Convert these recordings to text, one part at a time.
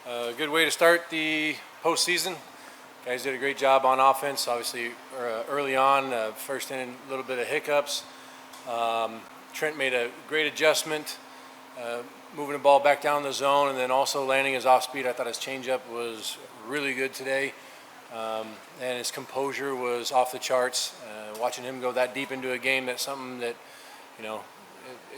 A good way to start the postseason. Guys did a great job on offense. Obviously, early on, first inning, a little bit of hiccups. Trent made a great adjustment, moving the ball back down the zone, and then also landing his off speed. I thought his changeup was really good today, and his composure was off the charts. Watching him go that deep into a game, that's something that,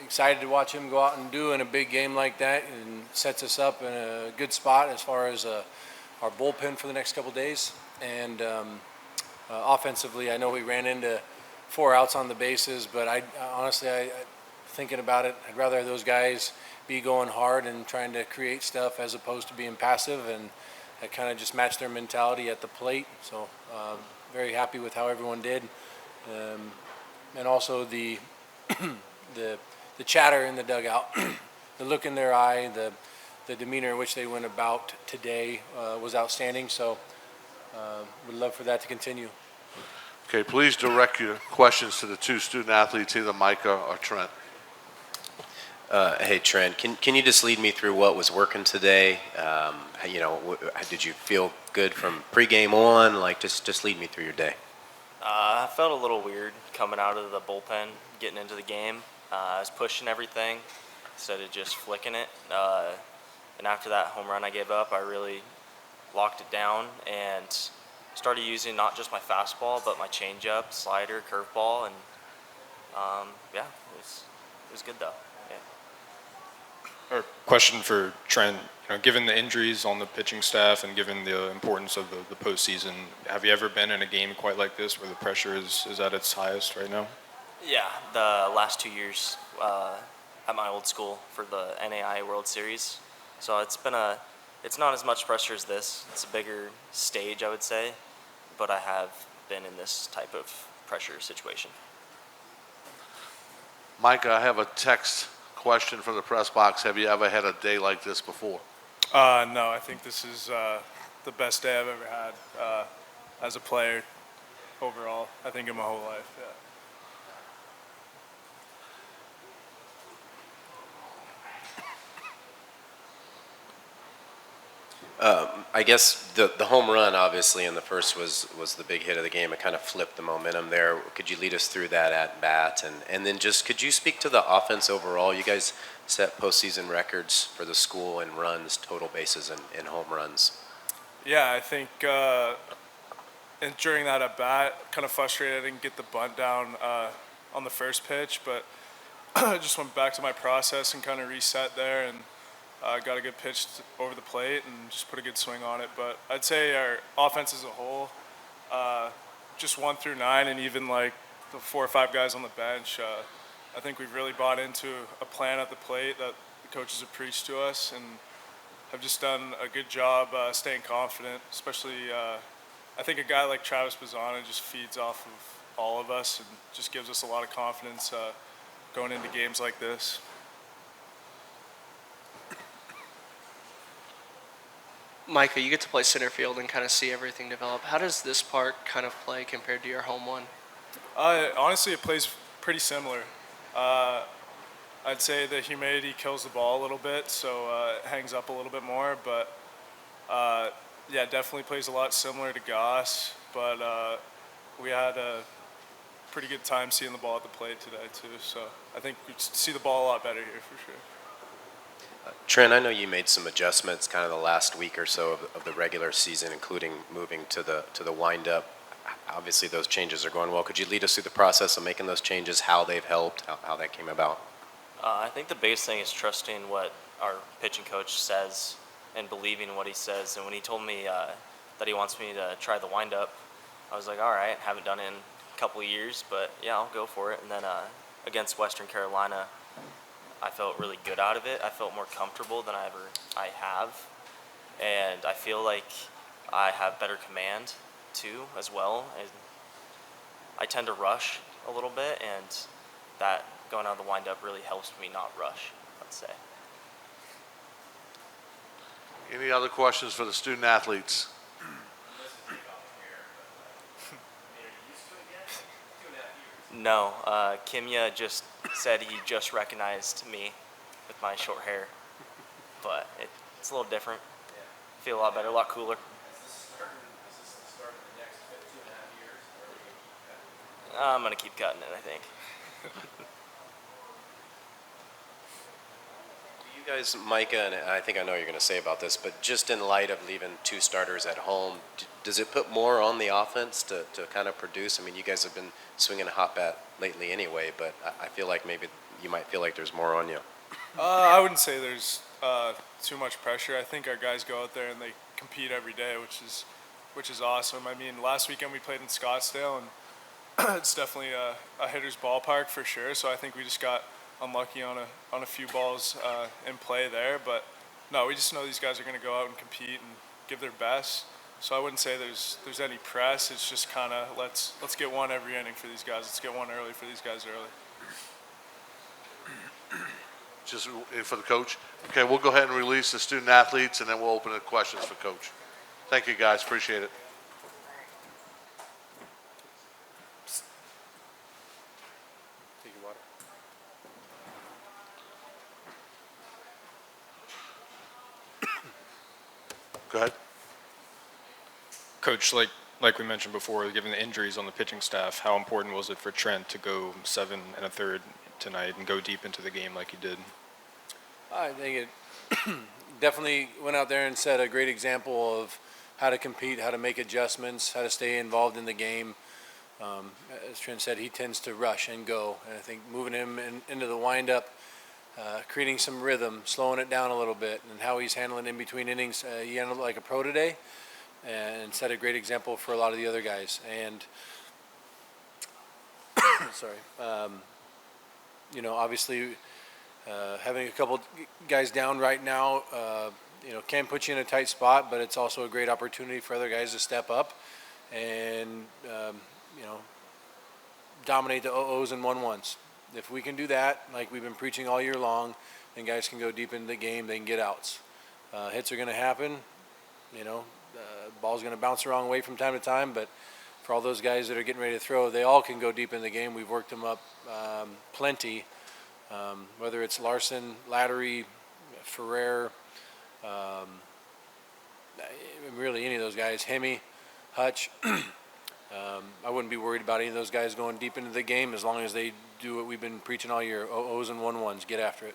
excited to watch him go out and do in a big game like that, and sets us up in a good spot as far as our bullpen for the next couple days. And offensively, I know we ran into 4 outs on the bases, but honestly, thinking about it, I'd rather those guys be going hard and trying to create stuff as opposed to being passive, and that kind of just matched their mentality at the plate. So very happy with how everyone did, and also the the chatter in the dugout, the look in their eye, the demeanor in which they went about today was outstanding. So would love for that to continue. Okay, please direct your questions to the 2 student athletes, either Micah or Trent. Hey Trent, can you just lead me through what was working today? Did you feel good from pregame on? Like, just lead me through your day. I felt a little weird coming out of the bullpen, getting into the game. I was pushing everything instead of just flicking it. And after that home run I gave up, I really locked it down and started using not just my fastball, but my changeup, slider, curveball, and it was good though. Yeah. Or question for Trent. Given the injuries on the pitching staff and given the importance of the postseason, have you ever been in a game quite like this where the pressure is at its highest right now? Yeah, the last 2 years at my old school for the NAI World Series. So it's not as much pressure as this. It's a bigger stage, I would say, but I have been in this type of pressure situation. Micah, I have a text question from the press box. Have you ever had a day like this before? No, I think this is the best day I've ever had as a player overall, I think in my whole life, yeah. I guess the home run, obviously, in the first was the big hit of the game. It kind of flipped the momentum there. Could you lead us through that at bat? And then just could you speak to the offense overall? You guys set postseason records for the school in runs, total bases, and home runs. Yeah, I think and during that at bat, kind of frustrated I didn't get the bunt down on the first pitch, but I just went back to my process and kind of reset there, and got a good pitch over the plate and just put a good swing on it. But I'd say our offense as a whole, just 1 through 9, and even like the 4 or 5 guys on the bench, I think we've really bought into a plan at the plate that the coaches have preached to us, and have just done a good job staying confident. Especially, I think a guy like Travis Bazzana just feeds off of all of us and just gives us a lot of confidence going into games like this. Micah, you get to play center field and kind of see everything develop. How does this part kind of play compared to your home one? Honestly, it plays pretty similar. I'd say the humidity kills the ball a little bit, so it hangs up a little bit more. But yeah, definitely plays a lot similar to Goss. But we had a pretty good time seeing the ball at the plate today too. So I think we see the ball a lot better here for sure. Trent, I know you made some adjustments kind of the last week or so of the regular season, including moving to the wind-up. Obviously, those changes are going well. Could you lead us through the process of making those changes, how they've helped, how that came about? I think the biggest thing is trusting what our pitching coach says and believing what he says. And when he told me that he wants me to try the wind-up, I was like, all right, haven't done it in a couple of years, but yeah, I'll go for it. And then against Western Carolina, I felt really good out of it. I felt more comfortable than I have. And I feel like I have better command too as well. And I tend to rush a little bit, and that going out of the windup really helps me not rush, let's say. Any other questions for the student athletes? No, Kimya just said he just recognized me with my short hair, but it's a little different. feel a lot better, a lot cooler. I'm gonna keep cutting it, I think. You guys, Micah, and I think I know what you're going to say about this, but just in light of leaving 2 starters at home, does it put more on the offense to kind of produce? I mean, you guys have been swinging a hot bat lately anyway, but I feel like maybe you might feel like there's more on you. I wouldn't say there's too much pressure. I think our guys go out there and they compete every day, which is awesome. I mean, last weekend we played in Scottsdale, and it's definitely a hitter's ballpark for sure. So I think we just got unlucky on a few balls in play there. But no, we just know these guys are going to go out and compete and give their best. So I wouldn't say there's any press. It's just kind of let's get one every inning for these guys. Let's get one early for these guys early. Just for the coach. Okay, we'll go ahead and release the student athletes, and then we'll open the questions for coach. Thank you, guys. Appreciate it. Take your water. Go ahead. Coach, like we mentioned before, given the injuries on the pitching staff, how important was it for Trent to go 7 1/3 tonight and go deep into the game like he did? I think it definitely went out there and set a great example of how to compete, how to make adjustments, how to stay involved in the game. As Trent said, he tends to rush and go, and I think moving him into the windup, creating some rhythm, slowing it down a little bit, and how he's handling in between innings, he handled it like a pro today, and set a great example for a lot of the other guys. And sorry, obviously. Having a couple guys down right now, can put you in a tight spot, but it's also a great opportunity for other guys to step up and, dominate the 0-0s and 1-1s. If we can do that, like we've been preaching all year long, then guys can go deep into the game, they can get outs. Hits are going to happen, ball's going to bounce the wrong way from time to time, but for all those guys that are getting ready to throw, they all can go deep in the game. We've worked them up plenty. Whether it's Larson, Lattery, Ferrer, really any of those guys, Hemi, Hutch, I wouldn't be worried about any of those guys going deep into the game as long as they do what we've been preaching all year, 0-0s and 1-1s, get after it.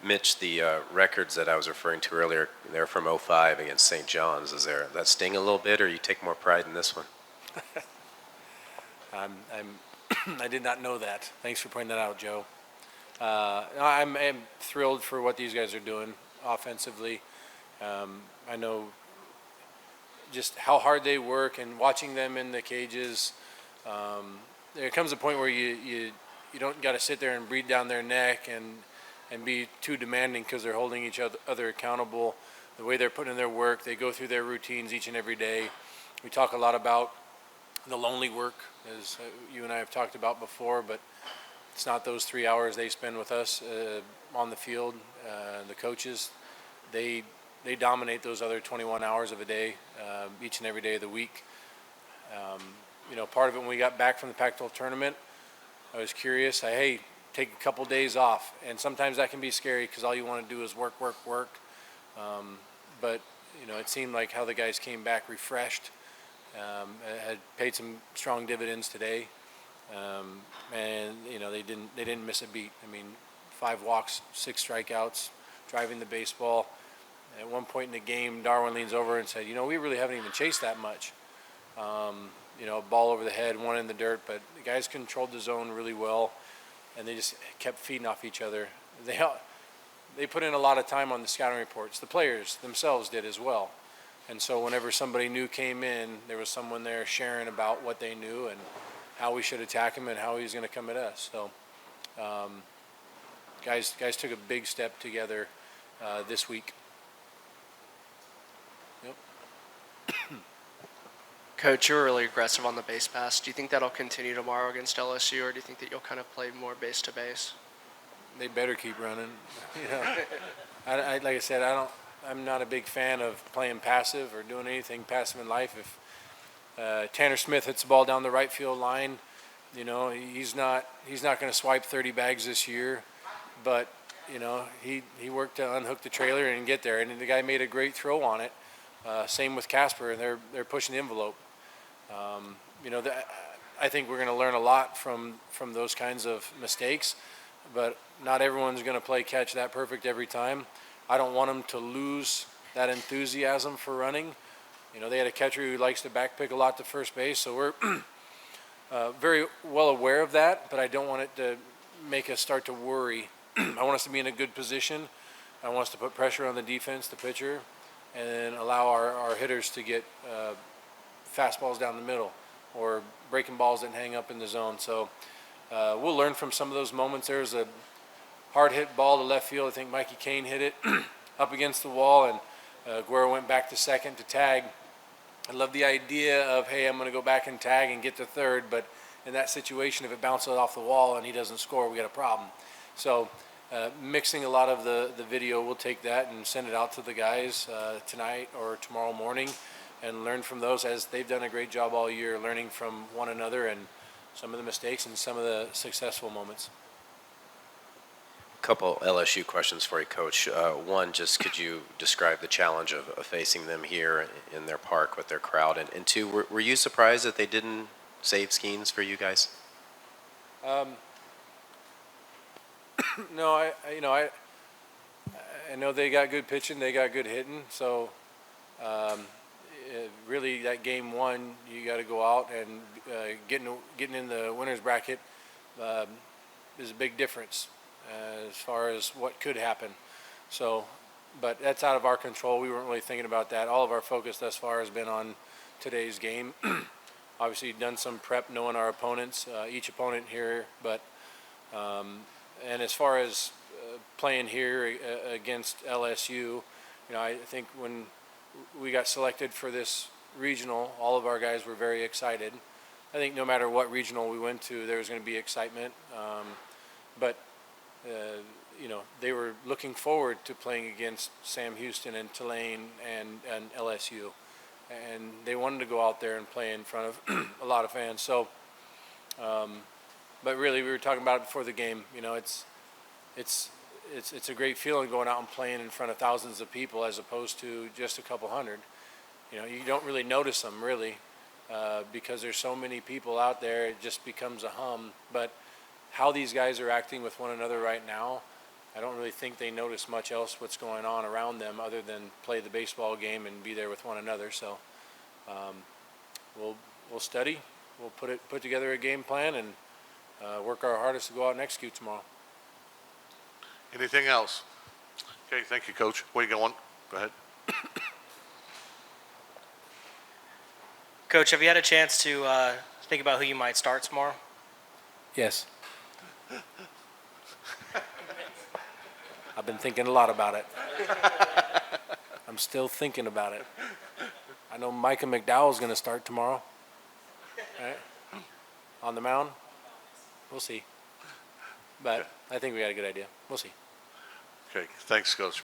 Mitch, the records that I was referring to earlier, they're from 05 against St. John's. Does that sting a little bit, or you take more pride in this one? I did not know that. Thanks for pointing that out, Joe. I'm thrilled for what these guys are doing offensively. I know just how hard they work, and watching them in the cages, there comes a point where you don't got to sit there and breathe down their neck and be too demanding because they're holding each other accountable. The way they're putting in their work, they go through their routines each and every day. We talk a lot about the lonely work, as you and I have talked about before, but it's not those 3 hours they spend with us on the field. The coaches, they dominate those other 21 hours of a day, each and every day of the week. Part of it when we got back from the Pac-12 tournament, I was curious. Take a couple days off, and sometimes that can be scary because all you want to do is work. But it seemed like how the guys came back refreshed. Had paid some strong dividends today, and they didn't miss a beat. I mean, 5 walks, 6 strikeouts, driving the baseball. At one point in the game, Darwin leans over and said, we really haven't even chased that much. A ball over the head, 1 in the dirt, but the guys controlled the zone really well, and they just kept feeding off each other. They put in a lot of time on the scouting reports. The players themselves did as well. And so whenever somebody new came in, there was someone there sharing about what they knew and how we should attack him and how he's going to come at us. So guys took a big step together this week. Yep. Coach, you were really aggressive on the base pass. Do you think that'll continue tomorrow against LSU, or do you think that you'll kind of play more base to base? They better keep running. Like I said, I'm not a big fan of playing passive or doing anything passive in life. If Tanner Smith hits the ball down the right field line, he's not going to swipe 30 bags this year, but he worked to unhook the trailer and get there, and the guy made a great throw on it. Same with Casper, and they're pushing the envelope. I think we're going to learn a lot from those kinds of mistakes, but not everyone's going to play catch that perfect every time. I don't want them to lose that enthusiasm for running. They had a catcher who likes to backpick a lot to first base, so we're very well aware of that, but I don't want it to make us start to worry. I want us to be in a good position. I want us to put pressure on the defense, the pitcher, and allow our hitters to get fastballs down the middle or breaking balls that hang up in the zone. So we'll learn from some of those moments. There's a hard hit ball to left field. I think Mikey Kane hit it up against the wall, and Guerrero went back to second to tag. I love the idea of, hey, I'm going to go back and tag and get to third, but in that situation, if it bounces off the wall and he doesn't score, we got a problem. So mixing a lot of the video, we'll take that and send it out to the guys tonight or tomorrow morning and learn from those, as they've done a great job all year learning from one another and some of the mistakes and some of the successful moments. Couple LSU questions for you, Coach. One, just could you describe the challenge of facing them here in their park with their crowd? And two, were you surprised that they didn't save Skeens for you guys? No, I know they got good pitching, they got good hitting. So really, that game one, you got to go out and getting in the winners bracket is a big difference as far as what could happen. So, but that's out of our control. We weren't really thinking about that. All of our focus thus far has been on today's game. Obviously, done some prep knowing our opponents, each opponent here, but and as far as playing here against LSU, I think when we got selected for this regional, all of our guys were very excited. I think no matter what regional we went to, there was going to be excitement, but they were looking forward to playing against Sam Houston and Tulane and LSU, and they wanted to go out there and play in front of a lot of fans. So, but really, we were talking about it before the game. It's a great feeling going out and playing in front of thousands of people as opposed to just a couple hundred. You don't really notice them really because there's so many people out there. It just becomes a hum. But how these guys are acting with one another right now, I don't really think they notice much else what's going on around them other than play the baseball game and be there with one another. So we'll study, we'll put together a game plan and work our hardest to go out and execute tomorrow. Anything else? Okay, thank you, Coach. Where you going? Go ahead. Coach, have you had a chance to think about who you might start tomorrow? Yes. I've been thinking a lot about it. I'm still thinking about it. I know Micah McDowell's going to start tomorrow. Right? On the mound. We'll see. But I think we got a good idea. We'll see. Okay, thanks, Coach.